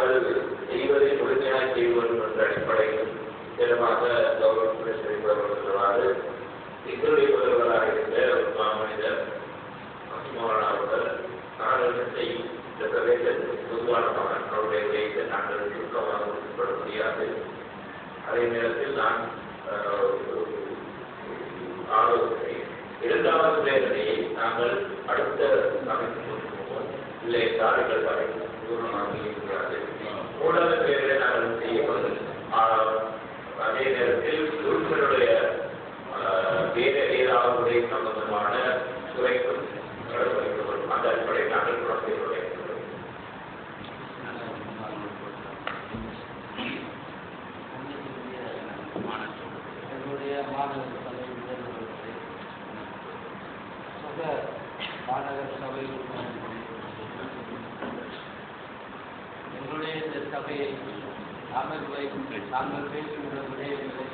நாங்கள் செய்வதை முழுமையாக செய்வோம் என்ற அடிப்படையில் நிச்சயமாக கௌரவத்துடன் செயல்படுவதற்காக எங்களுடைய முதல்வராக இருந்த ஒரு மாமனிதர் அவர்கள் நாடுகளை இந்த பிரதேசத்தில் பொதுவானமாக அவருடைய உரையை நாங்கள் சுருக்கமாக குறிப்பிட முடியாது. அதே நேரத்தில் நான் ஆலோசனை இரண்டாவது வேதனையை நாங்கள் அடுத்த சமைத்து கொடுப்போம், இல்லை என்றால் எங்கள் சமைத்து பூர்ணமாக இருக்கிறார்கள். மூன்றாவது வேலை நாங்கள் செய்யப்படுவது அதே நேரத்தில் உறுப்பினருடைய வேலை ஏதாவது சம்பந்தமான துறைக்கும் நடவடிக்கைகளும் அந்த அடிப்படையில் நாங்கள் குழந்தைகளுடைய மாநகர சபை எங்களுடைய இந்த சபையை அமர்வை நாங்கள் பேசுகின்ற விடயங்களை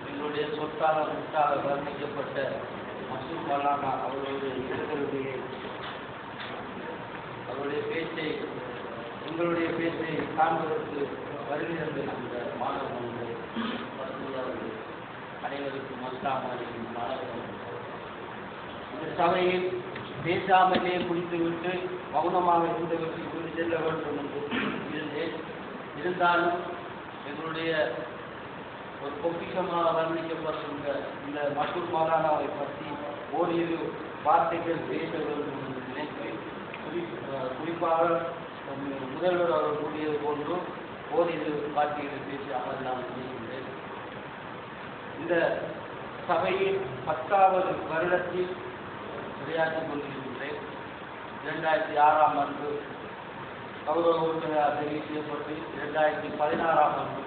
எங்களுடைய சொத்தாக முத்தாக வர்ணிக்கப்பட்ட மசூத் மௌலானா அவருடைய பேச்சை எங்களுடைய பேச்சை காண்பதற்கு வருகிறது. அந்த மாணவர்கள் அனைவருக்கும் அஸ்ஸலாமு அலைக்கும். இந்த சபையில் பேசாமலே குடித்துவிட்டு மௌனமாக இருந்தவர்கள் செல்ல வேண்டும் என்று இருந்தேன். இருந்தாலும் எங்களுடைய ஒரு பொக்கிஷமாக வர்ணிக்கப்பட்டுள்ள இந்த மசூத் மௌலானாவை பற்றி ஓரிரு வார்த்தைகள் பேச வேண்டும் என்று நினைக்கிறேன். குறிப்பாக முதல்வர் அவர் கூறியது போன்று ஓரிரு வார்த்தைகளை பேசி அவர் நான் செய்கின்றேன். இந்த சபையின் 10வது வருடத்தில் உரையாற்றிக் கொண்டிருக்கின்றேன். 2006ஆம் ஆண்டு கௌரவ உறுப்பினராக தெரிவு செய்யப்பட்டு 2016ஆம் ஆண்டு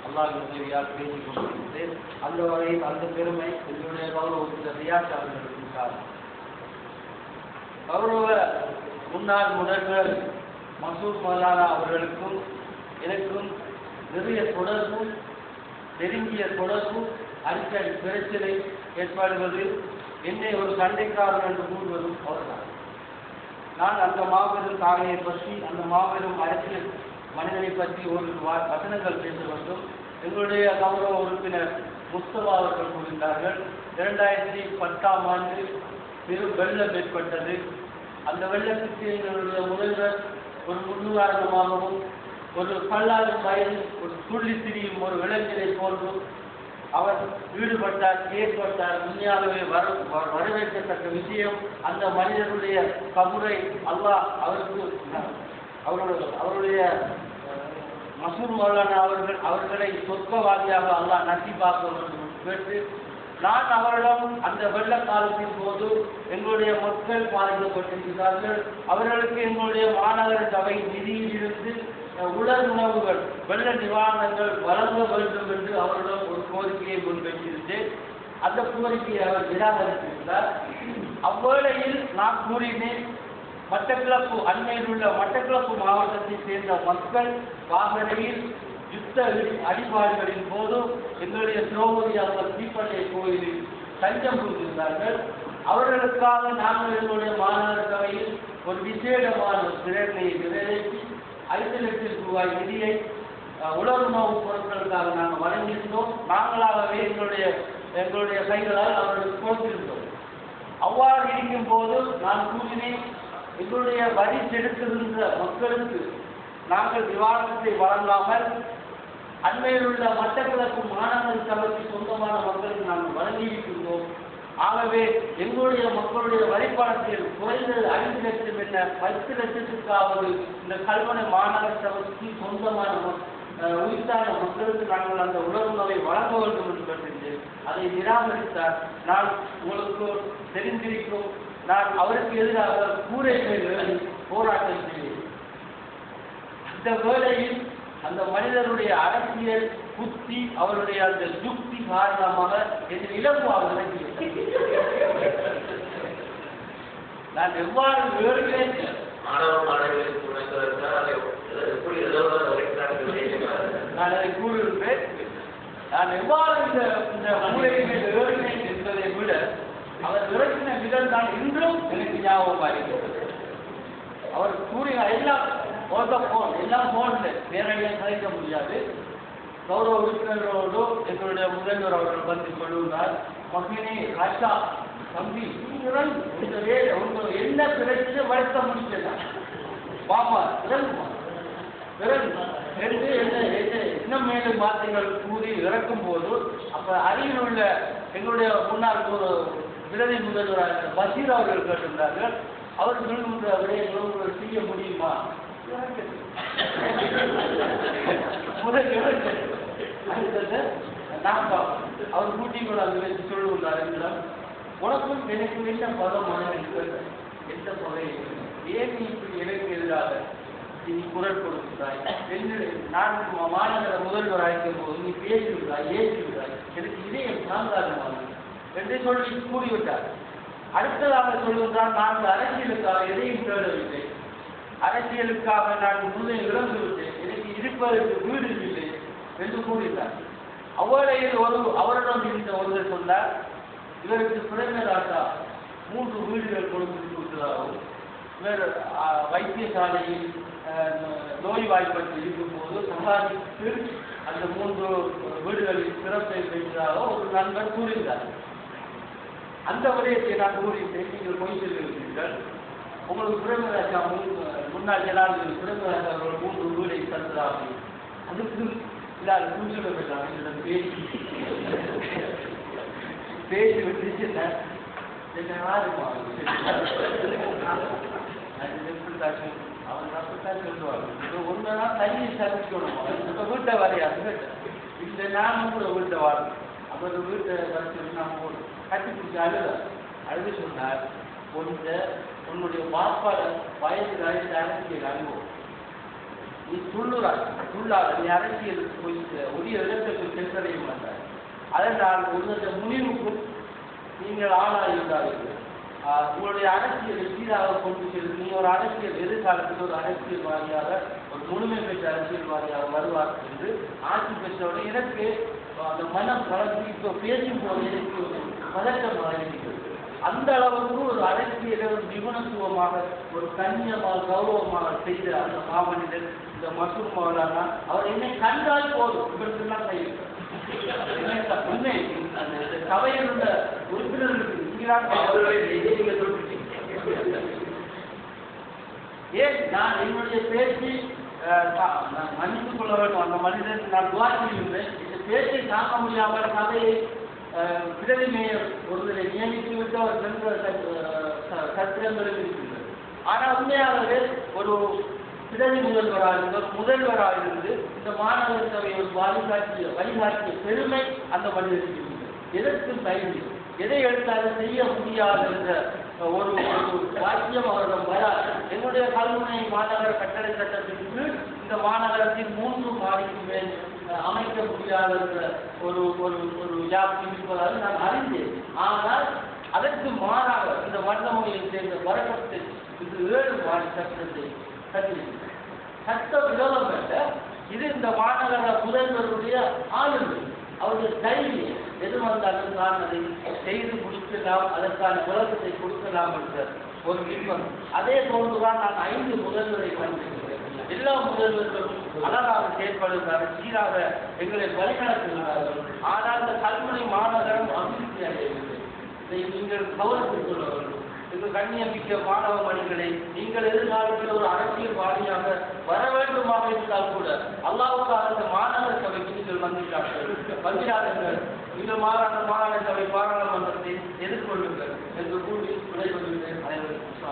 அல்லாஹ்வின் உதவியால் பேசிக் கொண்டிருக்கின்றேன். அந்த வகையில் அந்த பெருமை என்னுடைய கௌரவ உறுப்பினர் ரியாஸ் அவர்களுக்கு சாரும். கௌரவ முன்னாள் முதல்வர் மசூத் மௌலானா அவர்களுக்கும் எனக்கும் நிறைய தொடர்பும் நெருங்கிய தொடர்பும் அடிக்கடி பிரச்சனை ஏற்படுவது, என்னை ஒரு சண்டைக்காரன் என்று கூறுவதும் அவர்தான். நான் அந்த மாபெரும் தாகையை பற்றி, அந்த மாபெரும் அரசியல் மனிதனை பற்றி ஒரு வசனங்கள் பேச வேண்டும். எங்களுடைய கௌரவ உறுப்பினர் முஸ்தபா அவர்கள் கூறுகின்றார்கள், 2010ஆம் ஆண்டு பெரும் வெள்ளம் ஏற்பட்டது. அந்த வெள்ளத்துக்கு எங்களுடைய முதல்வர் ஒரு முன்னுதாரணமாகவும், ஒரு 12 வயது ஒரு துள்ளி திரியும் ஒரு இளைஞரை போன்றும் அவர் ஈடுபட்டார், ஏற்பட்டார். உண்மையாகவே வரவேற்கத்தக்க விஷயம். அந்த மனிதனுடைய கபரை அல்லாஹ் அவருக்கு அவருடைய மசூத் மௌலானா அவர்களை சொர்க்கவாதியாக அல்லாஹ் நசீபாக்க வேண்டும் கேட்டு, நான் அவரிடம் அந்த வெள்ள காலத்தின் போது எங்களுடைய மக்கள் பாதிக்கப்பட்டிருக்கிறார்கள், அவர்களுக்கு எங்களுடைய மாநகர சபை நிதியில் இருந்து உடல் உணவுகள், வெள்ள நிவாரணங்கள் வழங்க வேண்டும் என்று அவரிடம் ஒரு கோரிக்கையை முன்வைத்திருந்தேன். அந்த கோரிக்கையை அவர் நிராகரித்திருந்தார். அவ்வேளையில் நான் கூறினேன், மட்டக்களப்பு அண்மையில் உள்ள மட்டக்களப்பு மாவட்டத்தை சேர்ந்த மக்கள் வாகனையில் யுத்த அடிபாடுகளின் போது எங்களுடைய திரௌபதி அவர்கள் தீப்பள்ளை கோயிலில் தஞ்சம் புரிந்திருந்தார்கள். அவர்களுக்காக நாங்கள் எங்களுடைய மாநகர சபையில் ஒரு விசேடமான பிரேரணையை நிறைவேற்றி 5 லட்சம் ரூபாய் நிதியை உணவுப் பொருட்களுக்காக நாங்கள் வழங்கியிருந்தோம். நாங்களாகவே எங்களுடைய கைகளால் அவர்களுக்கு கொடுத்திருந்தோம். அவ்வாறு இருக்கும் போது நான் கூறினேன், எங்களுடைய வரி செலுத்துகின்ற மக்களுக்கு நாங்கள் நிவாரணத்தை வழங்காமல் அண்மையில் உள்ள மட்டக்களப்பு மாநகர சபைக்கு சொந்தமான மக்களுக்கு நாங்கள் வழங்கியிருக்கின்றோம். ஆகவே எங்களுடைய மக்களுடைய வரிப்பணத்தில் குறைந்தது 5 லட்சம் என்ன 10 லட்சத்துக்காவது இந்த கல்வனை மாநகர சபைக்கு சொந்தமான உயிர்த்தான மக்களுக்கு நாங்கள் அந்த உணர்வுகளை வழங்க வேண்டும் என்று கேட்டிருந்தேன். அதை நிராகரித்தார். நான் உங்களுக்கு தெரிந்திருக்கும், நான் அவருக்கு எதிராக கூரைகளை போராட்டம் செய்தேன். அந்த வேளையில் அந்த மனிதனுடைய அரசியல் புத்தி, அவருடைய அந்த யுக்தி காரணமாக என் இலகுவாக நான் எவ்வாறு விவரிக்கிறேன், நான் அதை கூறியிருப்பேன். நான் எவ்வாறு இந்த முறையை விவரிக்கிறேன் என்பதை விட அவர் விவரிக்கிற விதம் தான் இன்றும் எனக்கு ஞாபகமாக இருக்கிறது. அவர் கூறின எல்லாம் போன் எல்லாம் போன்ல நேரடியாக கலைக்க முடியாது. கௌரவ உறுப்பினர்களோடு எங்களுடைய முதல்வர் அவர்கள் வந்து சொல்லுகிறார், மகனே ராஜா தம்பி நீங்கள் இந்த வேலை உங்கள் என்ன பிரச்சனை வளர்த்த முடியல பாமா இறங்குமா இறங்கு என்று இன்னும் மேலும் வார்த்தைகள் கூறி இறக்கும் போது அப்ப அருகில் உள்ள எங்களுடைய முன்னாள் பிரதி முதல்வராக பஷீர் அவர்கள் கேட்டிருந்தார்கள். அவர் சொல்லுகின்ற விடயங்களை செய்ய முடியுமா? அவர் கூட்டி கூட அங்கு வச்சு சொல்லுகிறார் என்றால் உனக்கும் எனக்கு என்ன பதமான எந்த பகை ஏன் நீ இப்படி எனக்கு எதிராக நீ குரல் கொடுக்கிறாய்? நான் மாநகர முதல்வர் அழைக்கும் போது நீ பேசுகிறாய் ஏற்றுகிறாய், எனக்கு இதயம் சாந்தாரமாக என்று சொல்லி கூறிவிட்டார். அடுத்ததாக சொல்லுகின்றால் நான் அரசியலுக்காக எதையும் தேடவில்லை, அரசியலுக்காக நான் முன்னே இழந்துவிட்டேன், எனக்கு இருப்பதற்கு வீடு இல்லை என்று கூறினார். அவ்வேளையில் அவரிடம் இருந்த ஒருவர் சொன்னார், இவருக்கு பிறந்ததாட்டா 3 வீடுகள் கொடுத்திருக்கிறார்கள், இவர் வைத்தியசாலையில் நோய்வாய்ப்பட்டு இருக்கும்போது சம்பாதித்து அந்த 3 வீடுகளில் சிறப்பை பெற்றதாக ஒரு நண்பர் கூறுகிறார். அந்த விடயத்தை நான் கூறிவிட்டேன், நீங்கள் போய் செல்கிறீர்கள், உங்களுக்கு பிரேமராஜா முன்னாள் ஜனாதிபதி பிரேமராஜா அவர்கள் 3 வீடை தந்தார்கள், அதுக்கு இல்லாத பூஜை பெற்றார் என்னிடம் பேசி விட்டு அவன் அப்படித்தான் சொல்லுவாங்க. ஒன்று நாள் தண்ணி சமைக்கணும், இப்போ வீட்டை வரையாது இந்த நானும் கூட வீட்டை வாழும். அவர் வீட்டை வரைச்சு நம்ம கட்டி பிடிச்சி அழுது சொன்னார், உன்னுடைய பாப்பாட வயது அரசியல் அனுபவம் நீ துள்ளாத நீ அரசியலுக்கு போய் உரிய இடத்துக்கு சென்றடைய மாட்டார். அதனால் உங்களுடைய முனிவுக்கும் நீங்கள் ஆளாயிருந்தார்கள். உங்களுடைய அரசியலை சீராக கொண்டு செல்லும். நீ ஒரு அரசியல் எதிர்காலத்தில் ஒரு அரசியல்வாதியாக ஒரு முழுமை பெற்ற அரசியல்வாதியாக வருவார் என்று ஆட்சி பெற்றவுடன் எனக்கு அந்த மனம் கலந்து இப்போ பேசும் போது எனக்கு ஒரு பதட்டமாக இருக்கிறது. அந்த அளவுக்கு ஒரு அரசியலை ஒரு நிபுணத்துவமாக ஒரு கண்ணியமாக கௌரவமாக செய்த அந்த மாமனிதர் இந்த மசூர் மௌலானா அவர் என்னை கண்டால் போதும் இவருக்கெல்லாம் கைவிட்டார். உண்மை அந்த சபையில் உள்ள உறுப்பினர்களுக்கு ஏன் நான் என்னுடைய பேச்சு நான் மன்னித்துக் கொள்ள வேண்டும். அந்த மனிதன் நான் துவா செய்கின்றேன். இந்த பேச்சை தாங்க முடியாமல் சபையை பிரதி மேயர் ஒருவரை நியமித்து விட்டு அவர் சென்ற சத்திரங்களும் இருக்கின்றது. ஆனால் உண்மையாகவே ஒரு பிரதி முதல்வராக இருந்து இந்த மாநகர சபையை ஒரு வழிகாட்டிய பெருமை அந்த மனிதனுக்கு இருந்தது. எதற்கும் தயங்கி எதை எடுத்தாலும் செய்ய முடியாது என்ற ஒரு வாக்கியம் அவரிடம் வராது. என்னுடைய கல்முனை மாநகர கட்டளை சட்டத்தின் கீழ் இந்த மாநகரத்தில் 3 மாடிக்கு மேல் அமைக்க முடியாத ஒரு ஒரு யாப்பு இருப்பதாக நான் அறிந்தேன். ஆனால் அதற்கு மாறாக இந்த வண்ணமொழியை சேர்ந்த வரக்கத்தை இது 7 மாடி சட்டத்தை கட்டியிருக்கிறது. சட்ட விரோதம் அல்ல, இது இந்த மாநகர முதல்வருடைய ஆளுமை, அவருடைய தைரியம். எது வந்தாலும் நான் அதை செய்து முடிக்கலாம், அதற்கான விளக்கத்தை கொடுக்கலாம் என்ற ஒரு விருப்பம். அதே போன்றுதான் நான் 5 முதல்வரை கண்டிருக்கிறேன். எல்லா முதல்வர்களும் அழகாக செயல்படுகிறார்கள், சீராக எங்களை வழிநடத்துகிறார்கள். ஆனால் இந்த கல்முனை மாநகரம் அபிவிருத்தி அடையவில்லை. இதை நீங்கள் கவனத்தில் கொள்ள வேண்டும். எங்கள் கண்ணியமிக்க மாணவ மணிகளை நீங்கள் எதிர்காலத்தில் ஒரு அரசியல்வாதியாக வர வேண்டுமாக இருந்தால் கூட அல்லாஹ்வுக்காக இந்த மாநகர சபைக்கு நீங்கள் வந்திராதீர்கள். நீங்கள் மாநகர சபை பாராளுமன்றத்தை எதிர்கொள்ளுங்கள் என்று கூறி விடைபெறுகிறேன். அனைவருக்கும்